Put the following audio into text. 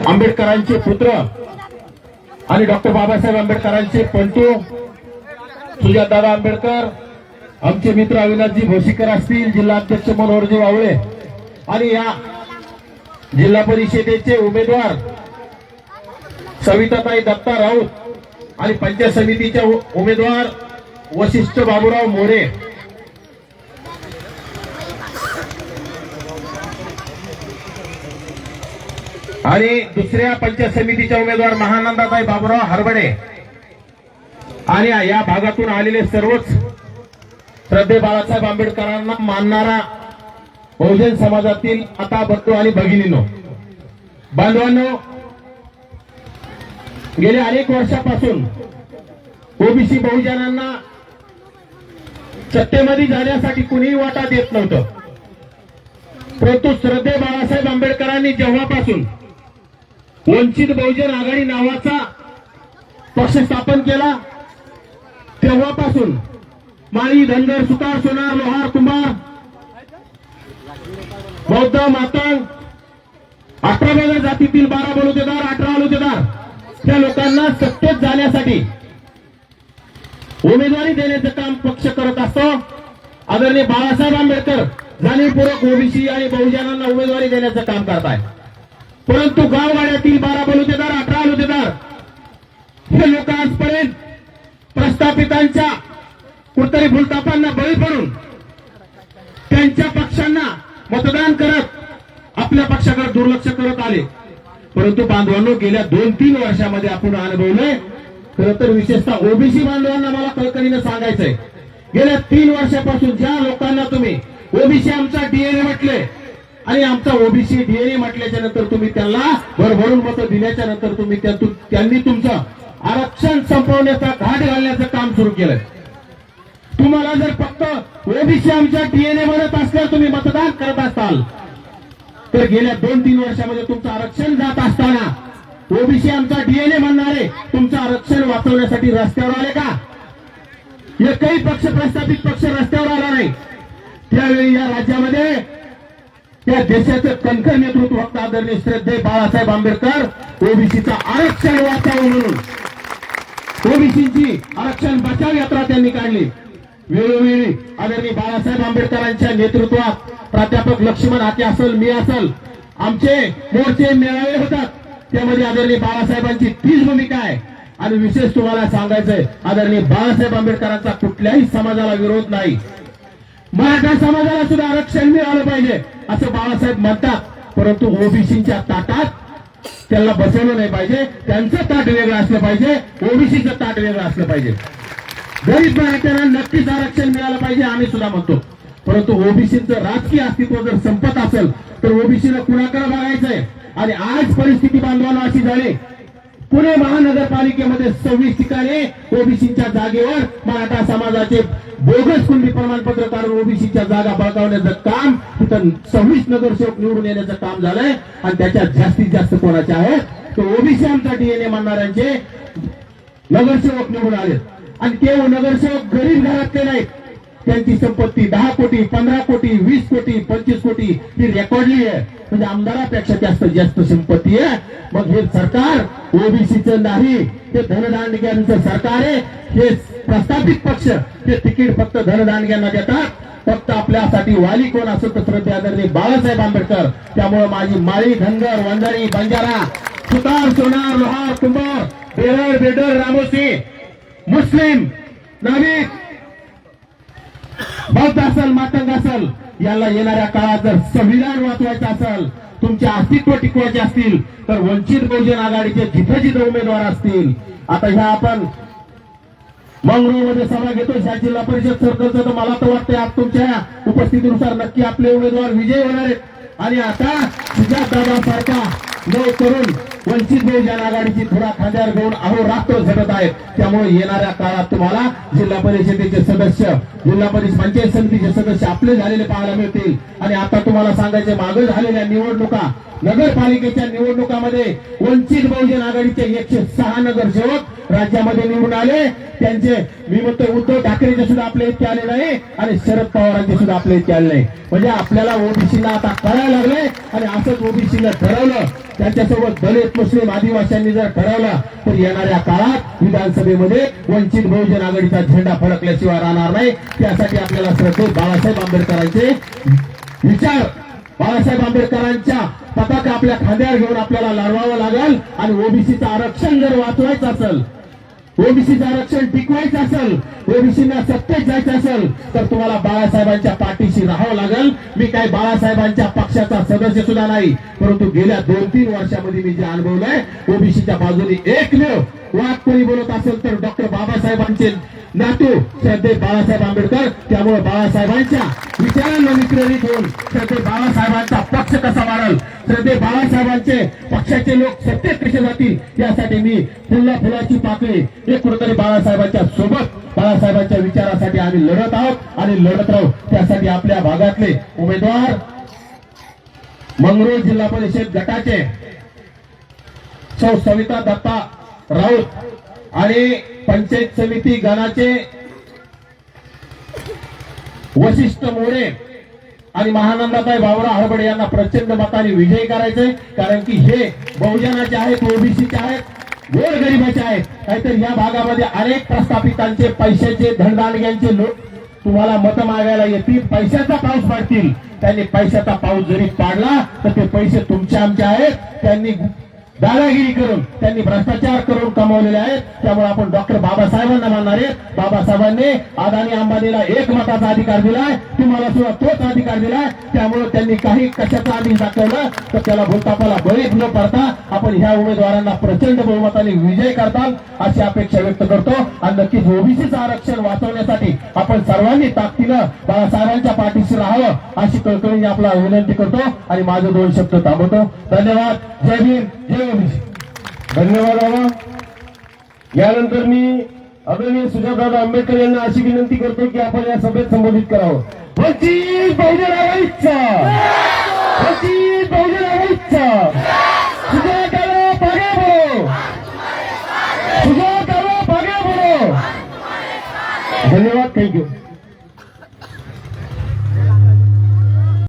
आंबेडकरांचे पुत्र आणि डॉक्टर बाबासाहेब आंबेडकरांचे पंतू सुजातदादा आंबेडकर, आमचे मित्र अविनाशजी भोशीकर असतील, जिल्हा अध्यक्ष मनोहरजी वावळे आणि या जिल्हा परिषदेचे उमेदवार सविताताई दत्ता राऊत आणि पंचायत समितीच्या उमेदवार वशिष्ठ बाबूराव मोरे आणि दुसऱ्या पंचायत समितीच्या उमेदवार महानंदाताई बाबूराव हरबडे आणि या भागातून आलेले सर्वच श्रद्धे बाळासाहेब आंबेडकरांना मानणारा बहुजन समाजातील आता बंधू आणि भगिनींनो, बांधवांनो, गेल्या अनेक वर्षापासून ओबीसी बहुजनांना सत्तेमध्ये जाण्यासाठी कुणीही वाटा देत नव्हतं. परंतु श्रद्धे बाळासाहेब आंबेडकरांनी जेव्हापासून वंचित बहुजन आघाडी नावाचा पक्ष स्थापन केला तेव्हापासून माळी, धनगर, सुतार, सोनार, लोहार, कुंभार, बौद्ध, मातंग, 18 जातीतील 12 बलुतेदार, 18 बलुतेदार या लोकांना सत्तेत जाण्यासाठी उमेदवारी देण्याचं काम पक्ष करत असतो. आदरणीय बाळासाहेब आंबेडकर जाणीवपूर्वक ओबीसी आणि बहुजनांना उमेदवारी देण्याचं काम करताय. परंतु गावगाड्यातील 12 बलुतेदार, 18 बलुतेदार हे लोक आजपर्यंत प्रस्थापितांच्या कुठतरी भूलतापांना बळी पडून त्यांच्या पक्षांना मतदान करत आपल्या पक्षाकडे दुर्लक्ष करत आले. परंतु बांधवांनो, गेल्या 2-3 वर्षामध्ये आपण अनुभवलंय. खरं तर विशेषतः ओबीसी बांधवांना मला कळकळीनं सांगायचंय, गेल्या 3 वर्षापासून ज्या लोकांना तुम्ही ओबीसी आमचा डीएनए म्हटले आणि आमचा ओबीसी डीएनए म्हटल्याच्या नंतर तुम्ही त्यांना भरभरून मतं दिल्याच्या नंतर तुम्ही त्यांनी तुमचं आरक्षण संपवण्याचा घाट घालण्याचं काम सुरू केलं. तुम्हाला जर फक्त ओबीसी आमच्या डीएनए म्हणत असल्यावर तुम्ही मतदान करत असाल तर गेल्या 2-3 वर्षामध्ये तुमचं आरक्षण जात असताना ओबीसी आमचा डीएनए म्हणणारे तुमचं आरक्षण वाचवण्यासाठी रस्त्यावर आले का? एकही पक्ष, प्रस्थापित पक्ष रस्त्यावर आला नाही. त्यावेळी या राज्यामध्ये त्या देशाचं कणखर नेतृत्व फक्त आदरणीय श्रद्धेय बाळासाहेब आंबेडकर ओबीसीचं आरक्षण वाचावं म्हणून ओबीसीची आरक्षण बचाव यात्रा त्यांनी काढली. वेळोवेळी आदरणीय बाळासाहेब आंबेडकरांच्या नेतृत्वात प्राध्यापक लक्ष्मण हाके असेल, मी असेल, आमचे मोर्चे मेळावे होतात. त्यामध्ये आदरणीय बाळासाहेबांची तीच भूमिका आहे. आणि विशेष तुम्हाला सांगायचंय, आदरणीय बाळासाहेब आंबेडकरांचा कुठल्याही समाजाला विरोध नाही. मराठा समाजाला सुद्धा आरक्षण मिळालं पाहिजे असं बाळासाहेब म्हणतात. परंतु ओबीसीच्या ताटात त्यांना बसवलं नाही पाहिजे. त्यांचं ताट वेगळं असलं पाहिजे, ओबीसीचं ताट वेगळं असलं पाहिजे. गरीब मराठ्यांना नक्कीच आरक्षण मिळालं पाहिजे आम्ही सुद्धा म्हणतो. परंतु ओबीसीचं राजकीय अस्तित्व जर संपत असेल तर ओबीसीला कुणाकडे बघायचंय? आणि आज परिस्थिती बांधवांना अशी झाली, पुणे महानगरपालिकेमध्ये 26 ठिकाणी ओबीसीच्या जागेवर मराठा समाजाचे बोगस कुंडी प्रमाणपत्र काढून ओबीसीच्या जागा बळकावण्याचं काम, तिथं 26 नगरसेवक निवडून येण्याचं काम झालंय. आणि त्याच्यात जास्तीत जास्त कोणाचे आहेत तर ओबीसी आमचा डीएनए मानणाऱ्यांचे नगरसेवक निवडून आले. आणि ते नगरसेवक गरीब घरातले नाहीत. त्यांची संपत्ती 10 कोटी, 15 कोटी, 20 कोटी, 25 कोटी ही रेकॉर्डली आहे. म्हणजे आमदारापेक्षा जास्त संपत्ती आहे. मग हे सरकार ओबीसीचं नाही, ते धनदांडग्यांचं सरकार आहे. हे प्रस्थापित पक्ष ते तिकीट फक्त धनदांडग्यांना देतात. फक्त आपल्यासाठी वाली कोण असेल तर श्रद्धेय आदरणीय बाळासाहेब आंबेडकर. त्यामुळे माझी माळी, धनगर, वंजारी, बंजारा, सुतार, सोनार, लोहार, कुंभार, बेरड, बेडर, रामोसी, मुस्लिम, नाभिक, बौद्ध असेल, मातंग असेल, याला येणाऱ्या काळात जर संविधान वाचवायचं असेल, तुमचे अस्तित्व टिकवायचे असतील तर वंचित बहुजन आघाडीचे जिथे जिथे उमेदवार असतील, आता ह्या आपण मंगळूरमध्ये सभा घेतो ह्या जिल्हा परिषद सर्कलचं, तर मला तर वाटतं आज तुमच्या उपस्थितीनुसार नक्की आपले उमेदवार विजयी होणार आहेत. आणि आता सुजातदादा सारखा नव तरुण वंचित बहुजन आघाडीची थोडा खांद्यावर घेऊन अहोरात्र झटत आहेत. त्यामुळे येणाऱ्या काळात तुम्हाला जिल्हा परिषदेचे सदस्य, जिल्हा परिषद पंचायत समितीचे सदस्य आपले झालेले पाहायला मिळतील. आणि आता तुम्हाला सांगायचे, मागे झालेल्या निवडणुका, नगरपालिकेच्या निवडणुकामध्ये वंचित बहुजन आघाडीचे 106 नगरसेवक राज्यामध्ये निवडून आले. त्यांचे मी म्हणतो उद्धव ठाकरेचे सुद्धा आपले इतके आले नाही आणि शरद पवारांचे सुद्धा आपले इतके आले नाही. म्हणजे आपल्याला ओबीसीला आता कळायला लागले आणि असंच ओबीसीला ठरवलं त्यांच्यासोबत दलित मुस्लिम आदिवासींनी जर ठरवलं तर येणाऱ्या काळात विधानसभेमध्ये वंचित बहुजन आघाडीचा झेंडा फडकल्याशिवाय राहणार नाही. त्यासाठी आपल्याला श्रद्धेय बाळासाहेब आंबेडकरांचे विचार, बाळासाहेब आंबेडकरांच्या पताका आपल्या खांद्यावर घेऊन आपल्याला लढवावं लागेल. आणि ओबीसीचं आरक्षण जर वाचवायचं असेल, ओबीसीचं आरक्षण टिकवायचं असेल, ओबीसींना सत्तेत जायचं असेल तर तुम्हाला बाळासाहेबांच्या पाठीशी राहावं लागेल. मी काय बाळासाहेबांच्या पक्षाचा सदस्य सुद्धा नाही, परंतु गेल्या 2-3 वर्षामध्ये मी जे अनुभवलंय ओबीसीच्या बाजूने एकमेव वाद कोणी बोलत असेल तर डॉक्टर बाबासाहेबांचे नातू श्रद्धेय बाळासाहेब आंबेडकर. त्यामुळे बाळासाहेबांच्या विचारांना विक्रेरित होऊन श्रद्धेय बाळासाहेबांचा पक्ष कसा वाढेल, श्रद्धेय बाळासाहेबांचे पक्षाचे लोक सत्तेत कसे जातील यासाठी मी फुलाची पाकळी हे कुठेतरी बाळासाहेबांच्या सोबत, बाळासाहेबांच्या विचारासाठी आम्ही लढत आहोत आणि लढत राहू. त्यासाठी आपल्या भागातले उमेदवार मंगरुळ जिल्हा परिषद गटाचे सौ सविता दत्ता राऊत आणि पंचायत समिती गणाचे वशिष्ठ मोरे आणि महानंदाताई बाबुराव हरबडे यांना प्रचंड मताने विजयी करायचे. कारण की हे बहुजनाचे आहेत, ओबीसीचे आहेत, गोरगरिबाचे आहेत. नाहीतर या भागामध्ये अनेक प्रस्थापितांचे, पैशाचे, धनदानग्यांचे लोक तुम्हाला मत मागायला येतील, पैशाचा पाऊस पाडतील. त्यांनी पैशाचा पाऊस जरी पाडला तर ते पैसे तुमचे आमचे आहेत. त्यांनी दादागिरी करून, त्यांनी भ्रष्टाचार करून कमावलेले आहेत. त्यामुळे आपण डॉक्टर बाबासाहेबांना मानणार आहे. बाबासाहेबांनी अदानी अंबानीला 1 मताचा अधिकार दिलाय, तुम्हाला सुद्धा तोच अधिकार दिलाय. त्यामुळे त्यांनी काही कशाचा आधी दाखवलं तर त्याला भूलतापाला बळी न पडता आपण ह्या उमेदवारांना प्रचंड बहुमताने विजय करताल अशी अपेक्षा व्यक्त करतो. आणि नक्कीच ओबीसीचं आरक्षण वाचवण्यासाठी आपण सर्वांनी ताकदीनं बाळासाहेबांच्या पाठीशी राहावं अशी कळकळीने आपला विनंती करतो आणि माझे 2 शब्द थांबवतो. धन्यवाद. जय भीम, जय ओबीसी. धन्यवाद बाबा. यानंतर मी आदरणीय सुजातदादा आंबेडकर यांना अशी विनंती करतो की आपण या सभेत संबोधित करावं. वंचित बहुजन आघाडीचा, वंचित बहुजन आघाडीचा सुजातदादा पागे बोलो, सुजातदादा पागे बोलो. धन्यवाद. थँक्यू.